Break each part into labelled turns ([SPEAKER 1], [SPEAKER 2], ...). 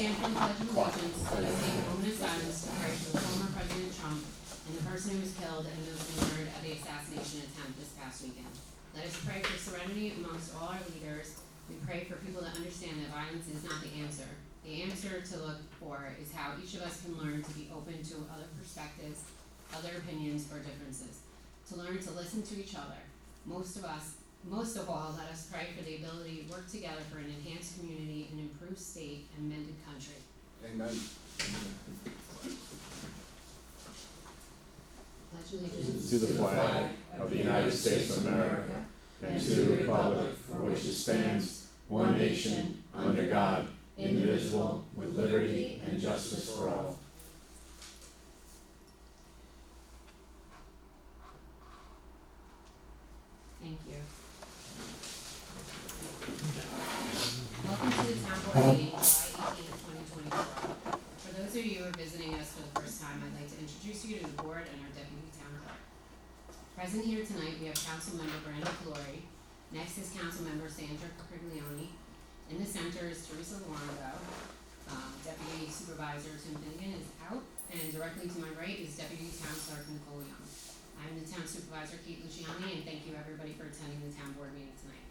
[SPEAKER 1] stand for the Pledge of Allegiance, let us take a moment of silence to pray for the former President Trump and the person who was killed and those injured at the assassination attempt this past weekend. Let us pray for serenity amongst all our leaders. We pray for people to understand that violence is not the answer. The answer to look for is how each of us can learn to be open to other perspectives, other opinions, or differences. To learn to listen to each other. Most of all, let us pray for the ability to work together for an enhanced community, an improved state, and mended country.
[SPEAKER 2] Amen.
[SPEAKER 1] Pledge allegiance
[SPEAKER 3] To the flag of the United States of America and to the republic for which it stands, one nation, under God, indivisible, with liberty and justice for all.
[SPEAKER 1] Thank you. Welcome to the Town Board meeting, July 18th, 2024. For those of you who are visiting us for the first time, I'd like to introduce you to the board and our deputy town clerk. Present here tonight, we have Council Member Brandon Fleury. Next is Council Member Sandra Capriglione. In the center is Teresa Luongo. Deputy Supervisor Tim Finnegan is out, and directly to my right is Deputy Town Clerk Nicole Young. I'm the Town Supervisor Kate Luciani, and thank you everybody for attending the Town Board meeting tonight.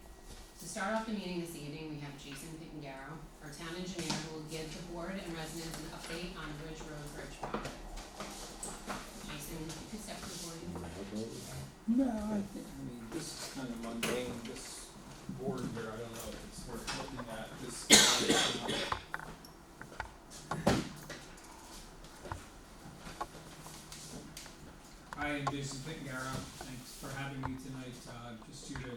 [SPEAKER 1] To start off the meeting this evening, we have Jason Pittengaro, our Town Engineer, who will give the board and residents an update on the Ridge Road Bridge project. Jason, if you could step to the podium.
[SPEAKER 4] No, I mean, this is kind of mundane, this board here, I don't know if it's worth looking at, this. Hi, I'm Jason Pittengaro, thanks for having me tonight, just here to,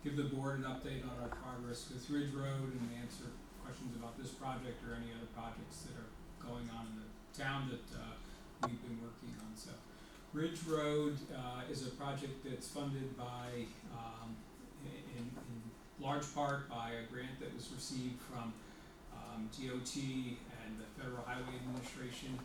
[SPEAKER 4] give the board an update on our progress with Ridge Road and answer questions about this project or any other projects that are going on in the town that, we've been working on, so. Ridge Road is a project that's funded by, in large part by a grant that was received from DOT and the Federal Highway Administration.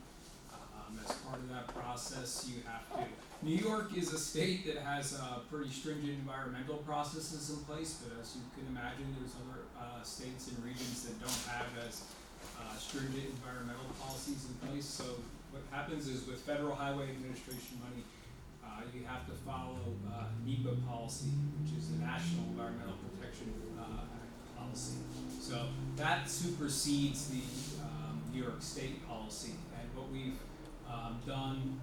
[SPEAKER 4] As part of that process, you have to. New York is a state that has pretty stringent environmental processes in place, but as you can imagine, there's other states and regions that don't have as stringent environmental policies in place. So what happens is with Federal Highway Administration money, you have to follow NEPA policy, which is the National Environmental Protection policy. So that supersedes the New York State policy, and what we've done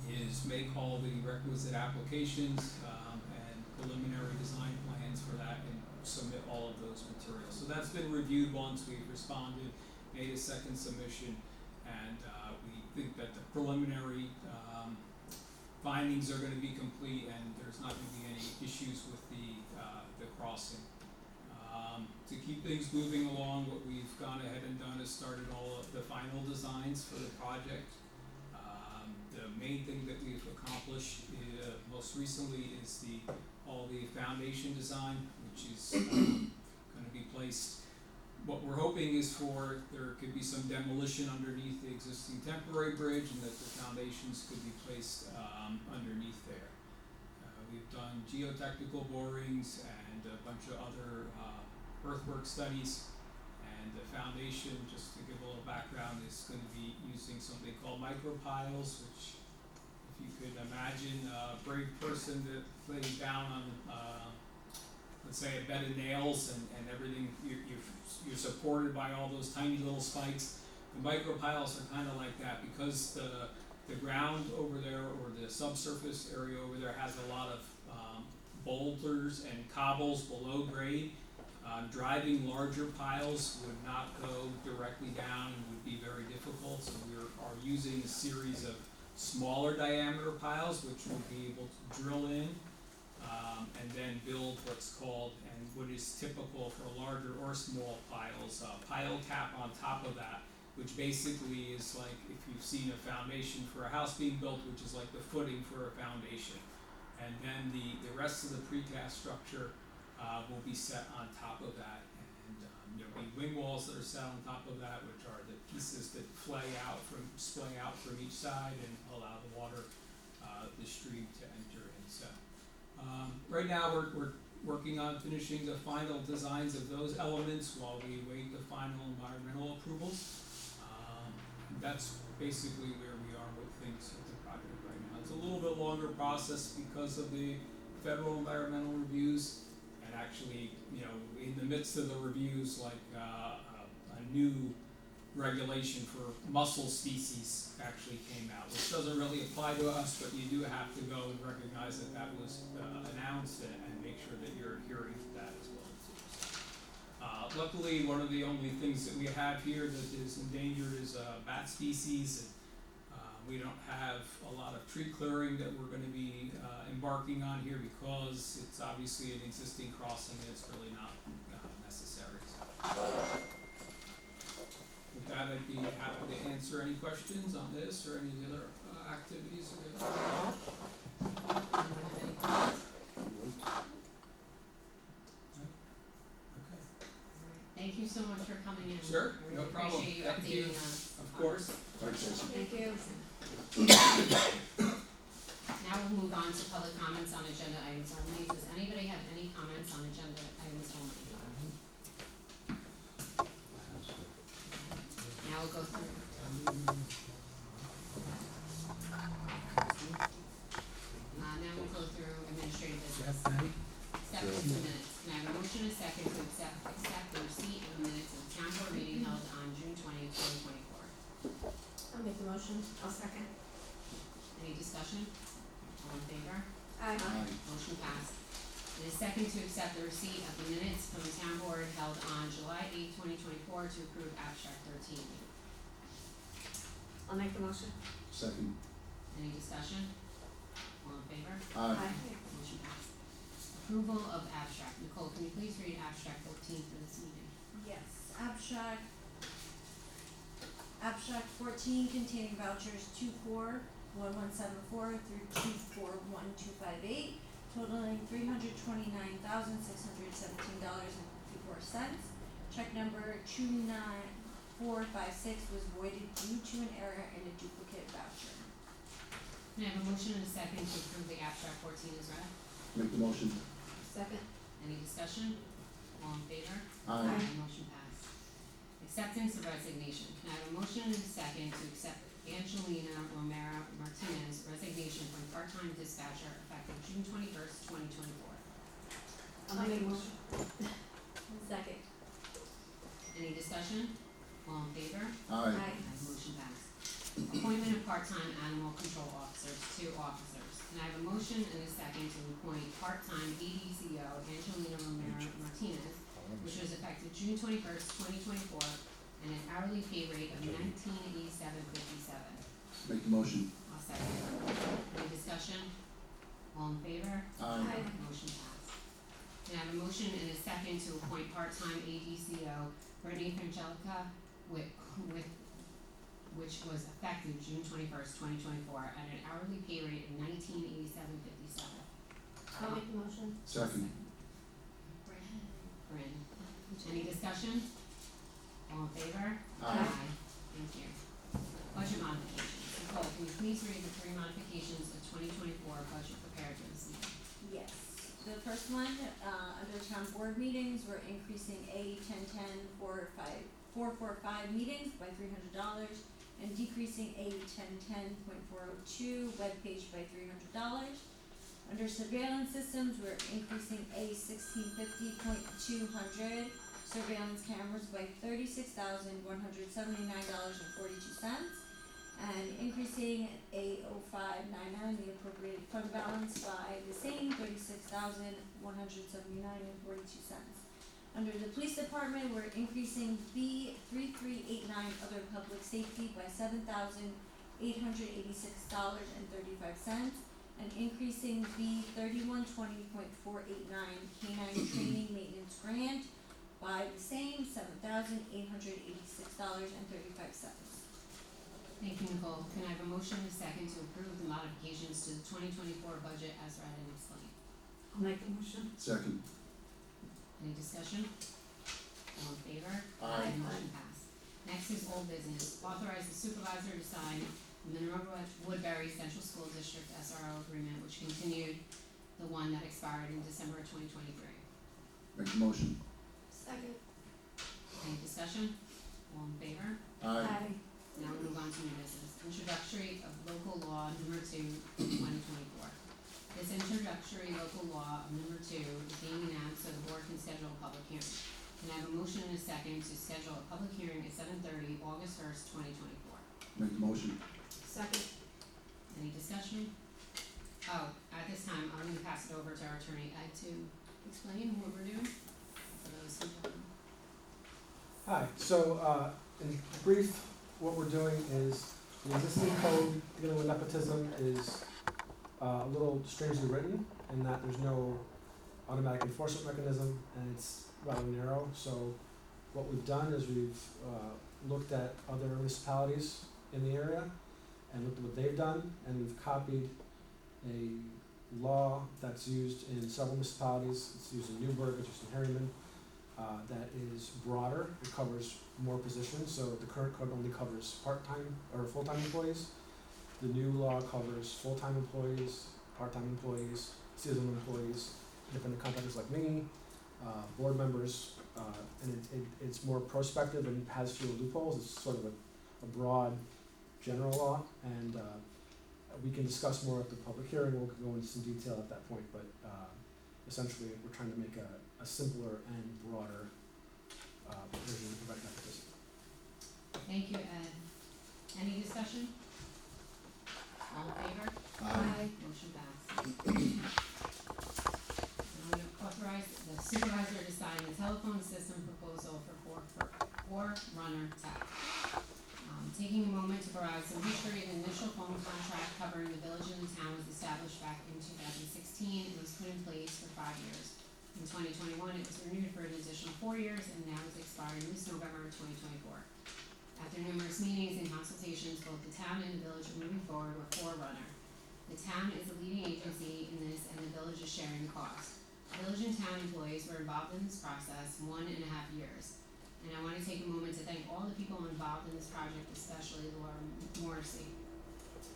[SPEAKER 4] is make all the requisite applications and preliminary design plans for that and submit all of those materials. So that's been reviewed once, we've responded, made a second submission, and we think that the preliminary findings are going to be complete and there's not going to be any issues with the crossing. To keep things moving along, what we've gone ahead and done is started all of the final designs for the project. The main thing that we've accomplished most recently is all the foundation design, which is going to be placed. What we're hoping is there could be some demolition underneath the existing temporary bridge, and that the foundations could be placed underneath there. We've done geotechnical borings and a bunch of other earthwork studies. And the foundation, just to give a little background, is going to be using something called micropiles, which, if you could imagine a brave person that lays down on, let's say, a bed of nails and everything, you're supported by all those tiny little spikes. The micropiles are kind of like that because the ground over there, or the subsurface area over there, has a lot of boulders and cobbles below grade. Driving larger piles would not go directly down and would be very difficult, so we are using a series of smaller diameter piles which will be able to drill in and then build what's called, and what is typical for larger or small piles, pile cap on top of that, which basically is like if you've seen a foundation for a house being built, which is like the footing for a foundation. And then the rest of the precast structure will be set on top of that, and there'll be wing walls that are set on top of that, which are the pieces that splay out from each side and allow the water, the stream to enter in. So right now we're working on finishing the final designs of those elements while we await the final environmental approvals. That's basically where we are with things with the project right now. It's a little bit longer process because of the federal environmental reviews, and actually, you know, in the midst of the reviews, like a new regulation for mussel species actually came out, which doesn't really apply to us, but you do have to go and recognize that that was announced and make sure that you're adhering to that as well too. Luckily, one of the only things that we have here that is endangered is bat species. We don't have a lot of tree clearing that we're going to be embarking on here because it's obviously an existing crossing and it's really not necessary. With that, I'd be happy to answer any questions on this or any of the other activities.
[SPEAKER 1] Thank you so much for coming in.
[SPEAKER 4] Sure,
[SPEAKER 1] I
[SPEAKER 4] no
[SPEAKER 1] really
[SPEAKER 4] problem.
[SPEAKER 1] appreciate you
[SPEAKER 4] Thank you.
[SPEAKER 1] updating us.
[SPEAKER 4] Of course.
[SPEAKER 3] Thanks, Jason.
[SPEAKER 2] Thank you.
[SPEAKER 1] Now we'll move on to public comments on agenda items only. Does anybody have any comments on agenda items only? Now we'll go through. Now we'll go through administrative business. Acceptance of minutes. Can I have a motion and a second to accept the receipt of the minutes of the town board meeting held on June 20th, 2024?
[SPEAKER 2] I'll make the motion. I'll second.
[SPEAKER 1] Any discussion? All in favor?
[SPEAKER 2] Aye.
[SPEAKER 1] Motion passed. It is second to accept the receipt of the minutes from the town board held on July 8th, 2024 to approve abstract 13.
[SPEAKER 2] I'll make the motion.
[SPEAKER 3] Second.
[SPEAKER 1] Any discussion? All in favor?
[SPEAKER 3] Aye.
[SPEAKER 1] Motion passed. Approval of abstract. Nicole, can you please read abstract 14 for this meeting?
[SPEAKER 5] Yes, abstract 14 containing vouchers 241174 through 241258, totaling $329,617.54. Check number 29456 was voided due to an error in a duplicate voucher.
[SPEAKER 1] Can I have a motion and a second to approve the abstract 14 as read?
[SPEAKER 3] Make the motion.
[SPEAKER 2] Second.
[SPEAKER 1] Any discussion? All in favor?
[SPEAKER 3] Aye.
[SPEAKER 1] Motion passed. Acceptance of resignation. Can I have a motion and a second to accept Angelina Romero Martinez resignation from part-time dispatcher effective June 21st, 2024?
[SPEAKER 2] I'll make the motion. Second.
[SPEAKER 1] Any discussion? All in favor?
[SPEAKER 3] Aye.
[SPEAKER 1] Motion passed. Appointment of part-time animal control officers, 2 officers. Can I have a motion and a second to appoint part-time ADCO Angelina Romero Martinez, which was effective June 21st, 2024, and an hourly pay rate of $19.8757.
[SPEAKER 3] Make the motion.
[SPEAKER 1] I'll second. Any discussion? All in favor?
[SPEAKER 3] Aye.
[SPEAKER 1] Motion passed. Can I have a motion and a second to appoint part-time ADCO Brittany Frangelica which was effective June 21st, 2024, at an hourly pay rate of $19.8757.
[SPEAKER 2] I'll make the motion.
[SPEAKER 3] Second.
[SPEAKER 1] Bryn. Any discussion? All in favor?
[SPEAKER 3] Aye.
[SPEAKER 1] Thank you. Budget modifications. Nicole, can you please read the 3 modifications of 2024 budget prepared for this meeting?
[SPEAKER 5] Yes, the first one, under town board meetings, we're increasing A 1010 445 meetings by $300 and decreasing A 1010.402 webpage by $300. Under surveillance systems, we're increasing A 1650.200 surveillance cameras by $36,179.42 and increasing A 0599, the appropriated fund balance, by the same $36,179.42. Under the police department, we're increasing B 3389 other public safety by $7,886.35 and increasing B 3120.489 canine training maintenance grant by the same $7,886.35.
[SPEAKER 1] Thank you, Nicole. Can I have a motion and a second to approve the modifications to the 2024 budget as read and explained?
[SPEAKER 2] I'll make the motion.
[SPEAKER 3] Second.
[SPEAKER 1] Any discussion? All in favor?
[SPEAKER 3] Aye.
[SPEAKER 1] Motion passed. Next is old business. Authorize the supervisor to sign the Monroe Woodbury Central School District SRO agreement, which continued the one that expired in December of 2023.
[SPEAKER 3] Make the motion.
[SPEAKER 2] Second.
[SPEAKER 1] Any discussion? All in favor?
[SPEAKER 3] Aye.
[SPEAKER 1] Now we move on to new business. Introductory of local law number 2, 2024. This introductory local law of number 2 is being announced so the board can schedule a public hearing. Can I have a motion and a second to schedule a public hearing at 7:30, August 1st, 2024?
[SPEAKER 3] Make the motion.
[SPEAKER 2] Second.
[SPEAKER 1] Any discussion? Oh, at this time, I'm gonna pass it over to our attorney, Ed, to explain what we're doing for those who don't know.
[SPEAKER 6] Hi, so in brief, what we're doing is the existing code dealing with nepotism is a little strangely written in that there's no automatic enforcement mechanism and it's rather narrow. So what we've done is we've looked at other municipalities in the area and looked at what they've done, and we've copied a law that's used in several municipalities. It's used in Newburgh, it's used in Harriman. That is broader, it covers more positions, so the current code only covers part-time or full-time employees. The new law covers full-time employees, part-time employees, seasonal employees, independent contractors like me, board members, and it's more prospective and has fewer loopholes. It's sort of a broad general law, and we can discuss more at the public hearing. We'll go into some detail at that point, but essentially we're trying to make a simpler and broader version of right nepotism.
[SPEAKER 1] Thank you, Ed. Any discussion? All in favor?
[SPEAKER 3] Aye.
[SPEAKER 1] Motion passes. I'm gonna authorize the supervisor to sign the telephone system proposal for Forerunner Tech. Taking a moment to provide some history, the initial phone contract covering the village and the town was established back in 2016 and was put in place for 5 years. In 2021, it was renewed for an additional 4 years and now is expiring this November 2024. After numerous meetings and consultations, both the town and the village are moving forward with Forerunner. The town is a leading agency in this and the village is sharing the cost. Village and town employees were involved in this process 1.5 years. And I want to take a moment to thank all the people involved in this project, especially Laura Morrissey.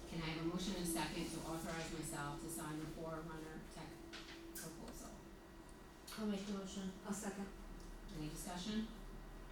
[SPEAKER 1] Can I have a motion and a second to authorize myself to sign the Forerunner Tech proposal?
[SPEAKER 2] I'll make the motion. I'll second.
[SPEAKER 1] Any discussion?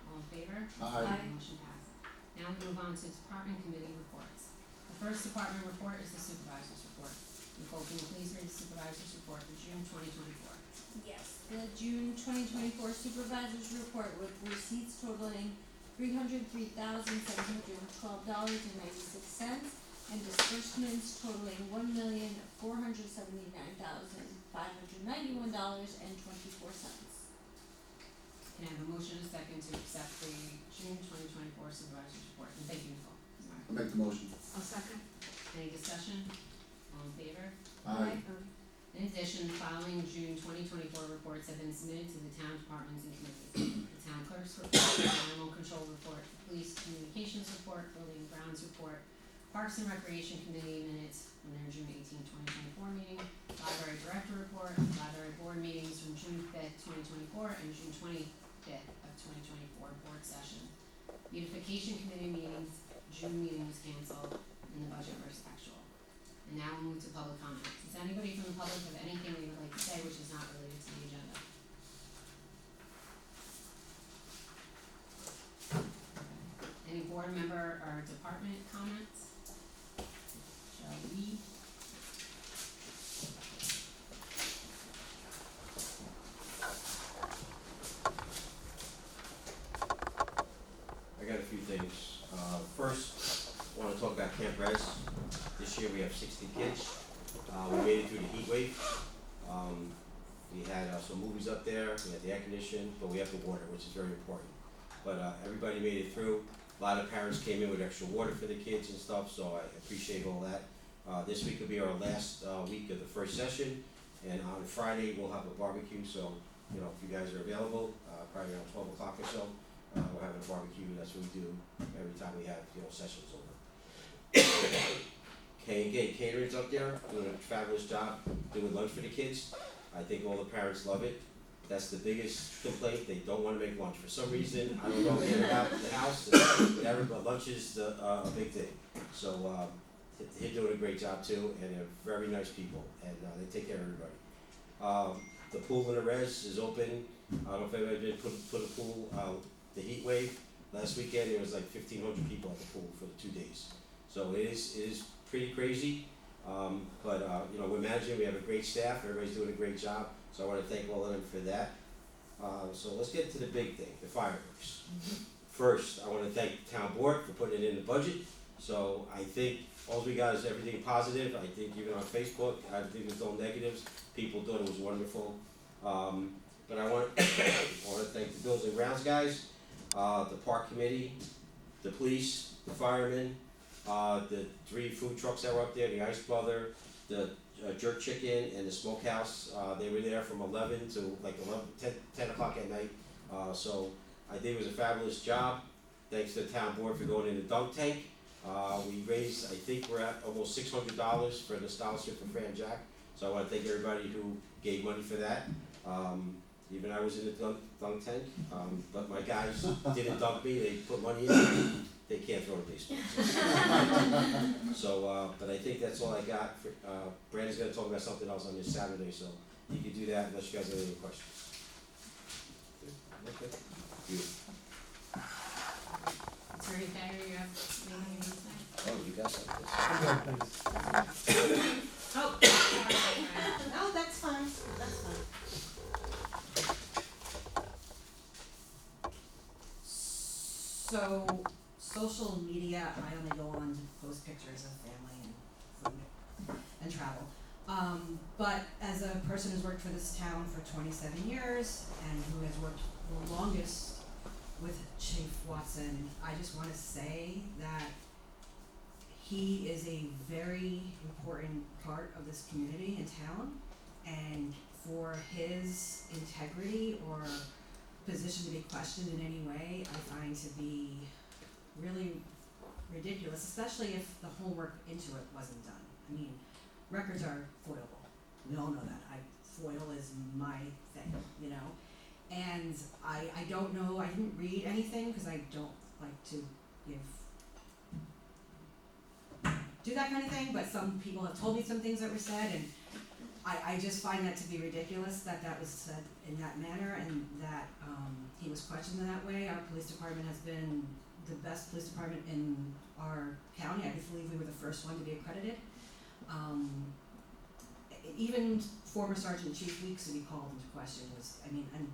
[SPEAKER 1] All in favor?
[SPEAKER 3] Aye.
[SPEAKER 1] Motion passes. Now we move on to department committee reports. The first department report is the supervisor's report. Nicole, can you please read the supervisor's report for June 2024?
[SPEAKER 5] Yes, the June 2024 supervisor's report with receipts totaling $303,712.96 and disbursements totaling $1,479,591.24.
[SPEAKER 1] Can I have a motion and a second to accept the June 2024 supervisor's report? And thank you, Nicole. Sorry.
[SPEAKER 3] I'll make the motion.
[SPEAKER 2] I'll second.
[SPEAKER 1] Any discussion? All in favor?
[SPEAKER 3] Aye.
[SPEAKER 1] In addition, the following June 2024 reports have been submitted to the town departments and committees. The town clerk's report, the animal control report, the police communications report, building and grounds report, Parks and Recreation Committee minutes from their June 18, 2024 meeting, library director report, library board meetings from June 5th, 2024 and June 25th of 2024 board session. Beautification Committee meetings, June meeting was canceled, and the budget versus actual. And now we'll move to public comment. Does anybody from the public have anything they would like to say which is not related to the agenda? Any board member or department comments? Shall we?
[SPEAKER 7] I got a few things. First, I want to talk about Camp Res. This year we have 60 kids. We made it through the heat wave. We had some movies up there, we had the air conditioning, but we have the water, which is very important. But everybody made it through. A lot of parents came in with extra water for the kids and stuff, so I appreciate all that. This week will be our last week of the first session, and on Friday we'll have a barbecue, so if you guys are available, probably around 12 o'clock or so, we're having a barbecue. That's what we do every time we have sessions over. K&K Catering's up there doing a fabulous job doing lunch for the kids. I think all the parents love it. That's the biggest complaint. They don't want to make lunch for some reason. I don't know anything about the house. But lunch is a big thing. So they're doing a great job too, and they're very nice people, and they take care of everybody. The pool in the res is open. I don't know if anybody's been put a pool. The heat wave. Last weekend, there was like 1,500 people at the pool for the 2 days. So it is pretty crazy. But you know, we're managing, we have a great staff, everybody's doing a great job, so I wanna thank all of them for that. So let's get to the big thing, the fireworks. First, I wanna thank the town board for putting it in the budget, so I think all we got is everything positive. I think even on Facebook, I think there's no negatives, people thought it was wonderful. But I wanna thank the Bills and Grounds guys, the park committee, the police, the firemen, the 3 food trucks that were up there, the Ice Brother, the jerk chicken and the smokehouse. They were there from 11 to like 10 o'clock at night. So I think it was a fabulous job. Thanks to the town board for going in the dunk tank. We raised, I think we're at almost $600 for the scholarship for Fran Jack. So I wanna thank everybody who gave money for that. Even I was in the dunk tank, but my guys didn't dunk me, they put money in. They can't throw a baseball. So, but I think that's all I got. For, Brandon's gonna talk about something else on this Saturday, so you can do that unless you guys have any questions. Okay. Beautiful.
[SPEAKER 1] Attorney Thayer, you have anything you want to say?
[SPEAKER 7] Oh, you got something.
[SPEAKER 6] Okay, thanks.
[SPEAKER 1] Oh, sorry.
[SPEAKER 2] No, that's fine, that's fine.
[SPEAKER 8] So, social media, I only go on to post pictures of family and food and travel. But as a person who's worked for this town for 27 years and who has worked the longest with Chief Watson, I just wanna say that he is a very important part of this community and town, and for his integrity or position to be questioned in any way, I find to be really ridiculous, especially if the homework into it wasn't done. I mean, records are foilable. We all know that. Foil is my thing, you know? And I don't know, I didn't read anything because I don't like to do that kind of thing, but some people have told me some things that were said, and I just find that to be ridiculous that that was said in that manner and that he was questioned in that way. Our police department has been the best police department in our county. I believe we were the first one to be accredited. Even former Sergeant Chief Weeks to be called into question was, I mean, and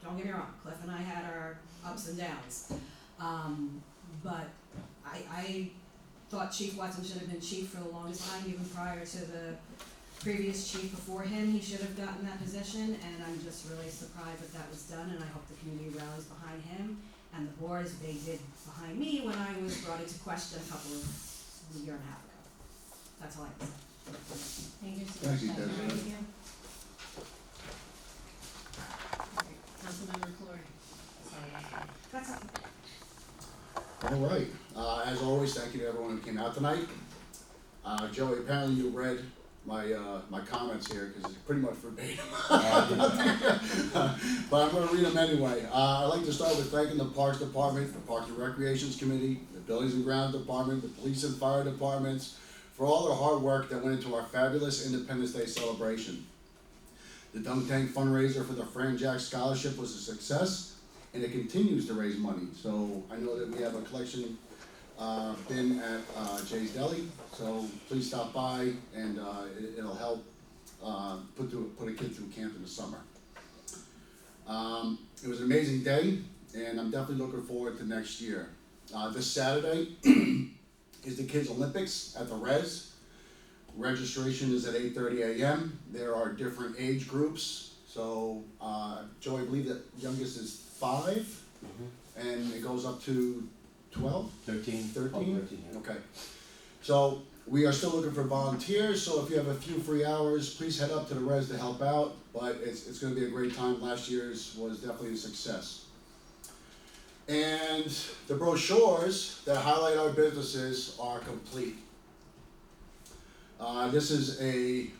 [SPEAKER 8] don't get me wrong, Cliff and I had our ups and downs. But I thought Chief Watson should have been chief for the longest time, even prior to the previous chief before him. He should have gotten that position, and I'm just really surprised that that was done, and I hope the community rallies behind him and the board as they did behind me when I was brought into question a year and a half ago. That's all I can say.
[SPEAKER 1] Thank you so much.
[SPEAKER 3] Thank you, Desiree.
[SPEAKER 1] Thank you. Okay, Councilmember Clory. Sorry.
[SPEAKER 8] That's all.
[SPEAKER 3] All right, as always, thank you to everyone who came out tonight. Joey, apparently you read my comments here, because it's pretty much verbatim. But I'm gonna read them anyway. I'd like to start with thanking the Parks Department, the Parks and Recreations Committee, the Buildings and Grounds Department, the Police and Fire Departments, for all their hard work that went into our fabulous Independence Day celebration. The Dunk Tank fundraiser for the Fran Jack Scholarship was a success, and it continues to raise money. So I know that we have a collection bin at Jay's Deli, so please stop by, and it'll help put a kid through camp in the summer. It was an amazing day, and I'm definitely looking forward to next year. This Saturday is the Kids Olympics at the Res. Registration is at 8:30 a.m. There are different age groups. So, Joe, I believe the youngest is 5, and it goes up to 12?
[SPEAKER 7] 13.
[SPEAKER 3] 13? Okay. So, we are still looking for volunteers, so if you have a few free hours, please head up to the Res to help out, but it's gonna be a great time. Last year's was definitely a success. And the brochures that highlight our businesses are complete. This is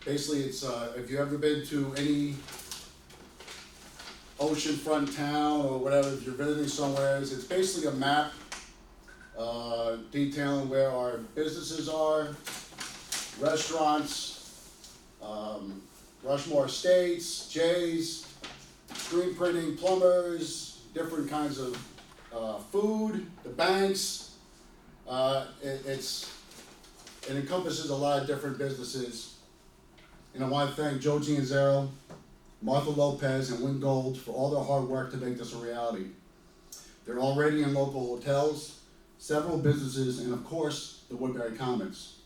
[SPEAKER 3] basically it's, if you've ever been to any oceanfront town or whatever, if you're visiting somewhere, it's basically a map detailing where our businesses are, restaurants, Rushmore Estates, Jay's, screen printing, plumbers, different kinds of food, the banks, it encompasses a lot of different businesses. And I wanna thank Joe Gianzaro, Martha Lopez, and Win Gold for all their hard work to make this a reality. They're already in local hotels, several businesses, and of course, the Woodbury Commons.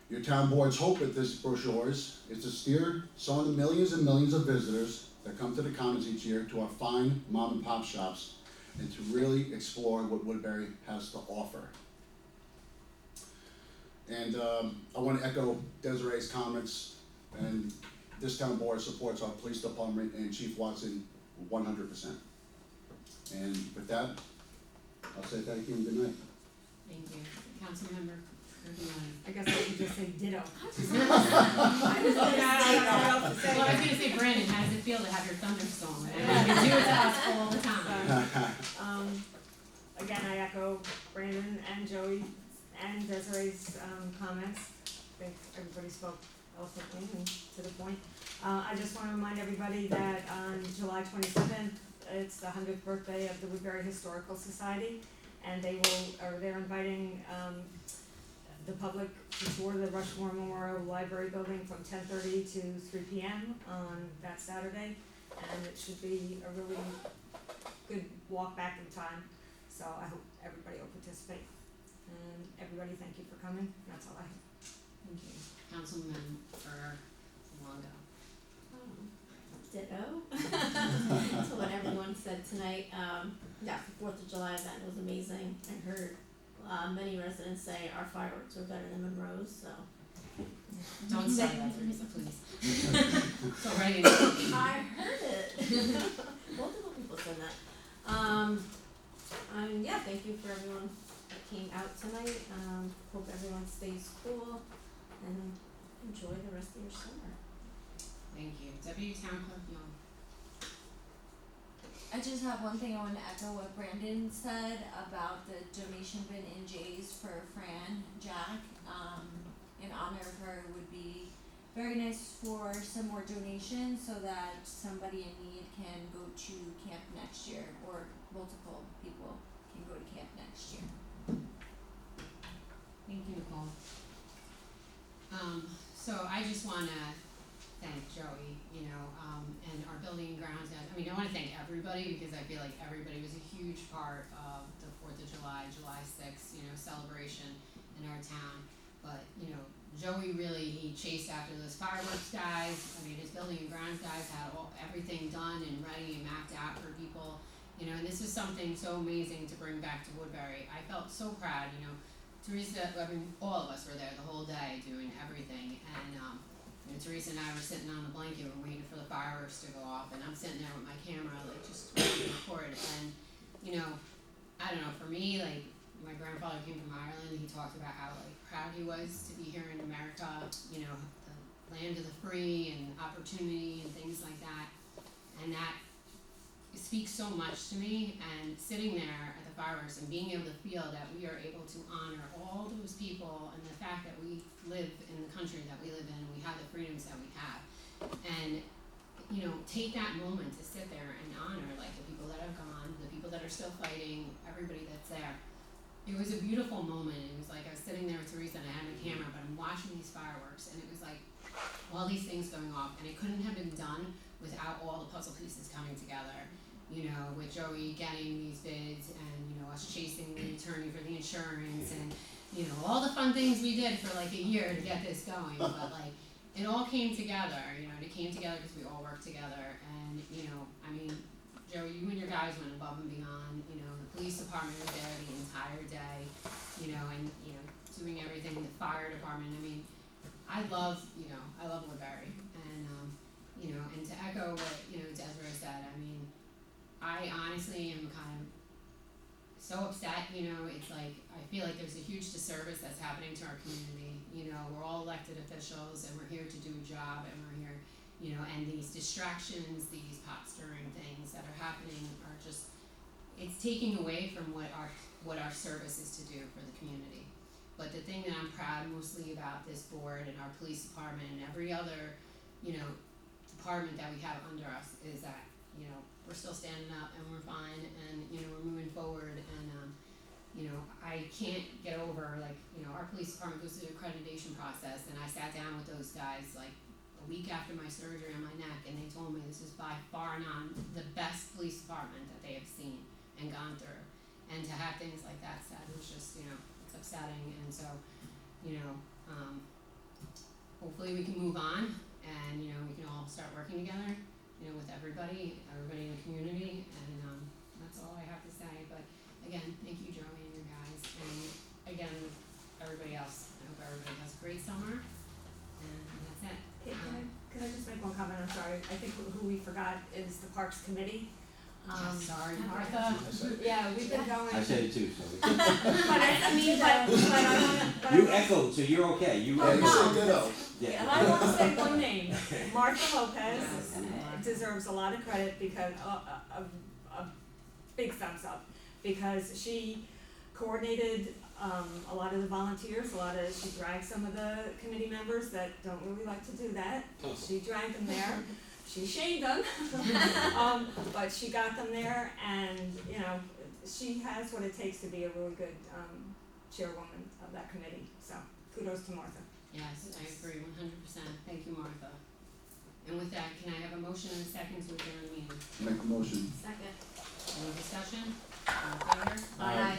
[SPEAKER 3] Your town board's hope with this brochures is to steer some of the millions and millions of visitors that come to the Commons each year to our fine mom and pop shops and to really explore what Woodbury has to offer. And I want to echo Desiree's comments, and this town board supports our police department and Chief Watson 100%. And with that, I'll say thank you and good night.
[SPEAKER 1] Thank you. Councilmember Gergelani.
[SPEAKER 2] I guess I should just say ditto.
[SPEAKER 1] Well, I was gonna say, Brandon, how does it feel to have your thunder stolen? I mean, you do it to us all the time.
[SPEAKER 2] Again, I echo Brandon and Joey and Desiree's comments. I think everybody spoke eloquently and to the point. I just wanna remind everybody that on July 27th, it's the 100th birthday of the Woodbury Historical Society, and they're inviting the public to tour the Rushmore Memorial Library building from 10:30 to 3 p.m. on that Saturday, and it should be a really good walk back in time. So I hope everybody will participate. And everybody, thank you for coming. That's all I have.
[SPEAKER 1] Thank you. Councilman Longo.
[SPEAKER 9] Ditto to what everyone said tonight. Yeah, the 4th of July event was amazing. I heard many residents say our fireworks were better than Monroe's, so.
[SPEAKER 1] Don't say that, Teresa, please. So ready.
[SPEAKER 9] I heard it. Multiple people said that. Yeah, thank you for everyone that came out tonight. Hope everyone stays cool and enjoy the rest of your summer.
[SPEAKER 1] Thank you. Deputy Town Clerk Young.
[SPEAKER 5] I just have one thing I want to echo what Brandon said about the donation bin in Jay's for Fran Jack. In honor of her, it would be very nice for some more donations so that somebody in need can go to camp next year, or multiple people can go to camp next year.
[SPEAKER 1] Thank you, Nicole. So I just wanna thank Joey, and our building and grounds guys. I mean, I wanna thank everybody because I feel like everybody was a huge part of the 4th of July, July 6th, celebration in our town. But, Joey really, he chased after those fireworks guys. I mean, his building and grounds guys had everything done and ready and mapped out for people, and this is something so amazing to bring back to Woodbury. I felt so proud, Teresa, all of us were there the whole day doing everything, and Teresa and I were sitting on the blanket, we're waiting for the fireworks to go off, and I'm sitting there with my camera, just trying to record, and, I don't know, for me, my grandfather came from Ireland, he talked about how, proud he was to be here in America, the land of the free and opportunity and things like that, and that speaks so much to me, and sitting there at the fireworks and being able to feel that we are able to honor all those people and the fact that we live in the country that we live in, we have the freedoms that we have, and take that moment to sit there and honor the people that have gone, the people that are still fighting, everybody that's there. It was a beautiful moment. It was like I was sitting there with Teresa and I had my camera, but I'm watching these fireworks, and it was like all these things going off, and it couldn't have been done without all the puzzle pieces coming together. With Joey getting these bids and, us chasing the attorney for the insurance and, all the fun things we did for a year to get this going. But it all came together, and it came together because we all worked together. And, Joey, you and your guys went above and beyond, the police department was there the entire day, and, doing everything, the fire department. I love Woodbury. And, and to echo what, Desiree said, I honestly am kind of so upset, it's I feel like there's a huge disservice that's happening to our community. We're all elected officials and we're here to do a job, and we're here, and these distractions, these pot stirring things that are happening are just, it's taking away from what our service is to do for the community. But the thing that I'm proud mostly about this board and our police department and every other, department that we have under us is that you know, we're still standing up and we're fine and, you know, we're moving forward and, you know, I can't get over, like, you know, our police department goes through the accreditation process and I sat down with those guys like a week after my surgery on my neck and they told me this is by far and none the best police department that they have seen and gone through. And to have things like that said was just, you know, it's upsetting and so, you know, hopefully we can move on and, you know, we can all start working together, you know, with everybody in the community and, that's all I have to say, but again, thank you Joey and your guys and again, everybody else, I hope everybody has a great summer and that's it.
[SPEAKER 2] Hey, can I just make one comment, I'm sorry, I think who we forgot is the Parks Committee.
[SPEAKER 1] Sorry Martha.
[SPEAKER 2] Yeah, we've been going.
[SPEAKER 7] I said it too, so.
[SPEAKER 2] But I mean, but
[SPEAKER 7] You echoed, so you're okay, you.
[SPEAKER 3] Yeah, you said ditto.
[SPEAKER 2] and I wanna say one name, Martha Lopez deserves a lot of credit because, a big thumbs up, because she coordinated, a lot of the volunteers, she dragged some of the committee members that don't really like to do that, she dragged them there. She shamed them, but she got them there and, you know, she has what it takes to be a really good, chairwoman of that committee, so kudos to Martha.
[SPEAKER 1] Yes, I agree 100%. Thank you, Martha. And with that, can I have a motion and a second to adjourn the meeting?
[SPEAKER 3] Make the motion.
[SPEAKER 9] Second.
[SPEAKER 1] Any discussion? All in favor?
[SPEAKER 9] Aye.